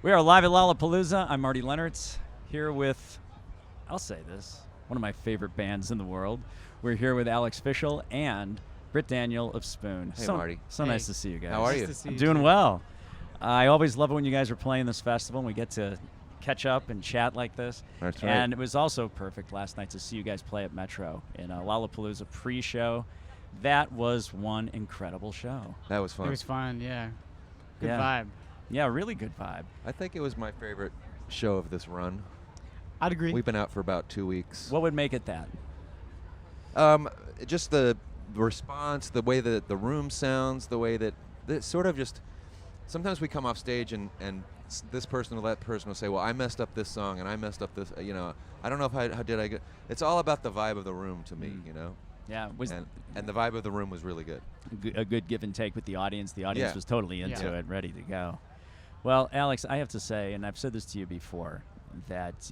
We are live at Lollapalooza. I'm Marty Leonards, here with, I'll say this, one of my favorite bands in the world. We're here with Alex Fischel and Britt Daniel of Spoon. Hey, Marty. So nice to see you guys. How are you? Nice to see I'm you doing too. well. I always love it when you guys are playing this festival and we get to catch up and chat like this. That's right. And it was also perfect last night to see you guys play at Metro in a Lollapalooza pre-show. That was one incredible show. That was fun. It was fun, yeah. Good Yeah. vibe. Yeah, really good vibe. I think it was my favorite show of this run. I'd agree. We've been out for about 2 weeks. What would make it that? Just the response, the way that the room sounds, the way that sort of just. Sometimes we come off stage and this person or that person will say, "Well, I messed up this song and I messed up this." I don't know if how did I get. It's all about the vibe of the room to me, Yeah, was and the vibe of the room was really good. a good give and take with the audience. The audience Yeah. was totally into Yeah. it, ready to go. Well, Alex, I have to say, and I've said this to you before, that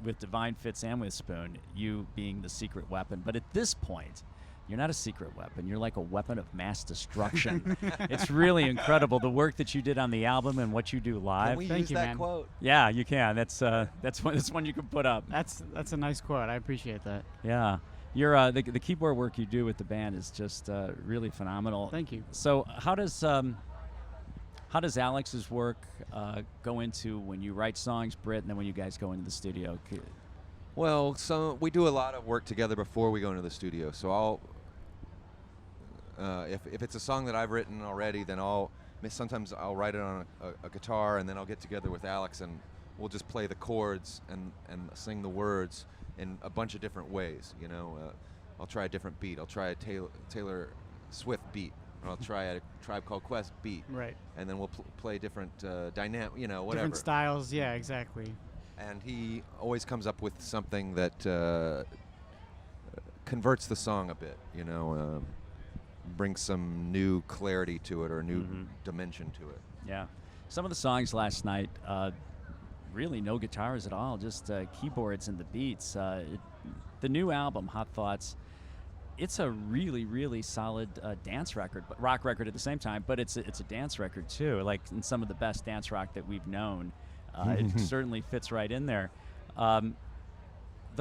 with Divine Fits and with Spoon, you being the secret weapon, but at this point, you're not a secret weapon. You're like a weapon of mass destruction. It's really incredible, the work that you did on the album and what you do live. Can we Thank use you, that man. quote? Yeah, you can. That's one you can put up. That's a nice quote. I appreciate that. Yeah. Your the keyboard work you do with the band is just really phenomenal. Thank you. So how does Alex's work go into when you write songs, Britt, and then when you guys go into the studio? Well, so we do a lot of work together before we go into the studio. So if it's a song that I've written already, then sometimes I'll write it on a guitar, and then I'll get together with Alex and we'll just play the chords and sing the words in a bunch of different ways. I'll try a different beat. I'll try a Taylor Swift beat. Or I'll try a Tribe Called Quest beat. Right. And then we'll play different dynamic, whatever. Different styles, yeah, exactly. And he always comes up with something that converts the song a bit, brings some new clarity to it or a new dimension to it. Yeah. Some of the songs last night, really no guitars at all, just keyboards and the beats. The new album, Hot Thoughts, it's a really, really solid dance record, but rock record at the same time, but it's a dance record too, like in some of the best dance rock that we've known. It certainly fits right in there. The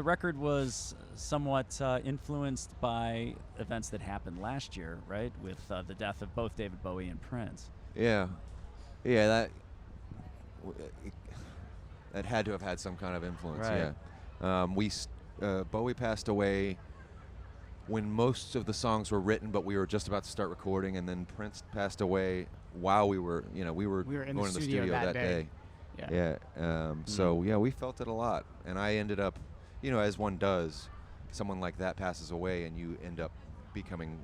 record was somewhat influenced by events that happened last year, right, with the death of both David Bowie and Prince. Yeah, that had to have had some kind of influence. Right. Yeah, Bowie passed away when most of the songs were written, but we were just about to start recording, and then Prince passed away while we were in going the to the studio studio that that day. day. Yeah. So yeah, we felt it a lot, and I ended up, as one does, someone like that passes away, and you end up becoming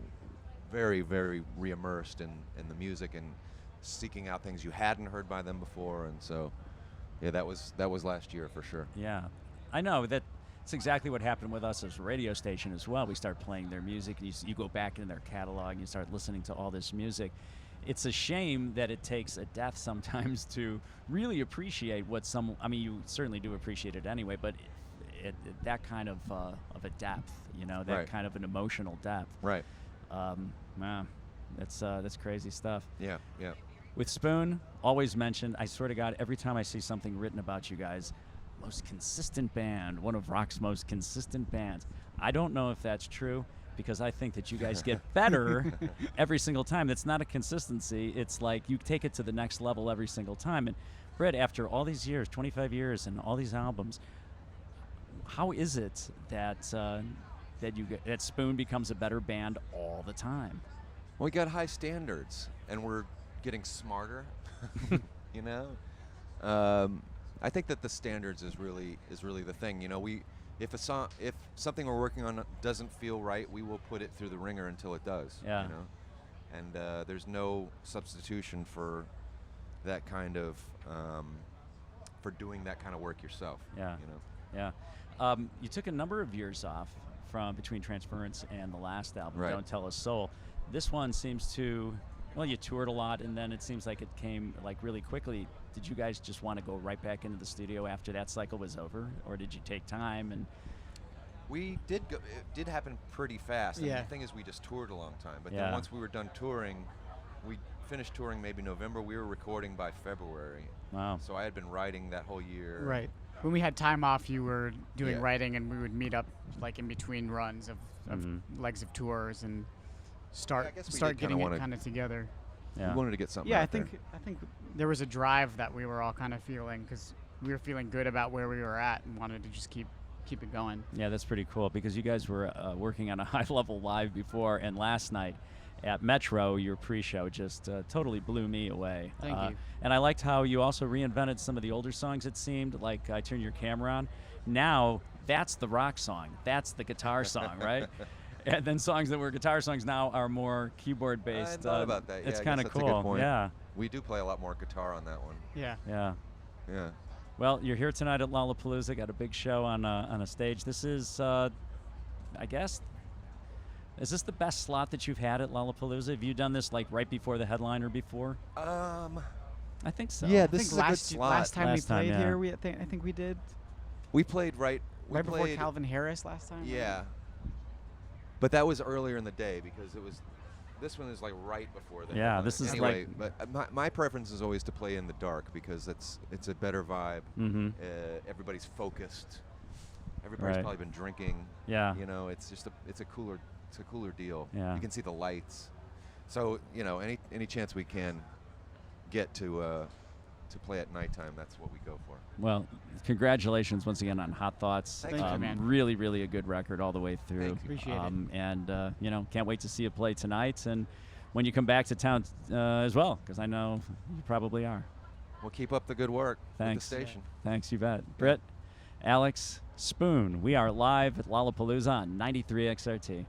very, very re-immersed in the music and seeking out things you hadn't heard by them before, and so yeah, that was last year for sure. Yeah, I know that. It's exactly what happened with us as a radio station as well. We start playing their music, and you go back into their catalog, and you start listening to all this music. It's a shame that it takes a death sometimes to really appreciate what you certainly do appreciate it anyway, but that kind of a depth, that Right. kind of an emotional depth. Right. Man, that's crazy stuff. Yeah. Yeah. With Spoon, always mentioned, I swear to God, every time I see something written about you guys, most consistent band, one of rock's most consistent bands. I don't know if that's true, because I think that you guys get better every single time. That's not a consistency. It's like you take it to the next level every single time. And Britt, after all these years, 25 years and all these albums, how is it that that Spoon becomes a better band all the time? We got high standards, and we're getting smarter. I think that the standards is really the thing. If something we're working on doesn't feel right, we will put it through the ringer until it does. Yeah. And there's no substitution for that kind of for doing that kind of work yourself. Yeah. Yeah. You took a number of years off from between Transference and the last album, Right. Don't Tell Us Soul. This one seems to, you toured a lot, and then it seems like it came like really quickly. Did you guys just want to go right back into the studio after that cycle was over, or did you take time? And We did go. It did happen pretty fast. Yeah. And the thing is, we just toured a long time. But Yeah. then once we were done touring, we finished touring maybe November. We were recording by February. Wow. So I had been writing that whole year. Right. When we had time off, you were doing Yeah. writing, and we would meet up like in between runs of legs of tours and I guess we start did kinda getting it wanna- kind of together. Yeah. We wanted to get something Yeah, out there. I think there was a drive that we were all kind of feeling because we were feeling good about where we were at and wanted to just keep it going. Yeah, that's pretty cool because you guys were working on a high level live before, and last night at Metro, your pre-show just totally blew me away. Thank you. And I liked how you also reinvented some of the older songs. It seemed like I Turn Your Camera On. Now that's the rock song. That's the guitar song, right? And then songs that were guitar songs now are more keyboard based. I thought about that. Yeah, It's I kind guess of that's a good cool. point. Yeah, We do play a lot more guitar on that one. Yeah. yeah. Yeah. Well, you're here tonight at Lollapalooza. Got a big show on a stage. This is, I guess, is this the best slot that you've had at Lollapalooza? Have you done this like right before the headliner before? I think so. Yeah, I this think is a good last slot. last time we Last time, played yeah. here, I think we did We played right before played, Calvin Harris last time. right? Yeah. But that was earlier in the day because it was. This one is like right before the. Yeah, headliner. this is anyway, but my preference is always to play in the dark because it's a better vibe. Mm-hmm. Everybody's focused. Everybody's Right. probably been drinking. Yeah. You know, it's just it's a cooler deal. Yeah. You can see the lights. So you know, any chance we can get to play at nighttime, that's what we go for. Well, congratulations once again on Hot Thoughts. Thank you, man. Really, really a good record all the way through. Thank you. Appreciate it. And you know, can't wait to see you play tonight and when you come back to town as well, because I know you probably are. We'll keep up the good work Thanks. with the station. Thanks, you bet. Britt, Alex, Spoon, we are live at Lollapalooza on 93 XRT.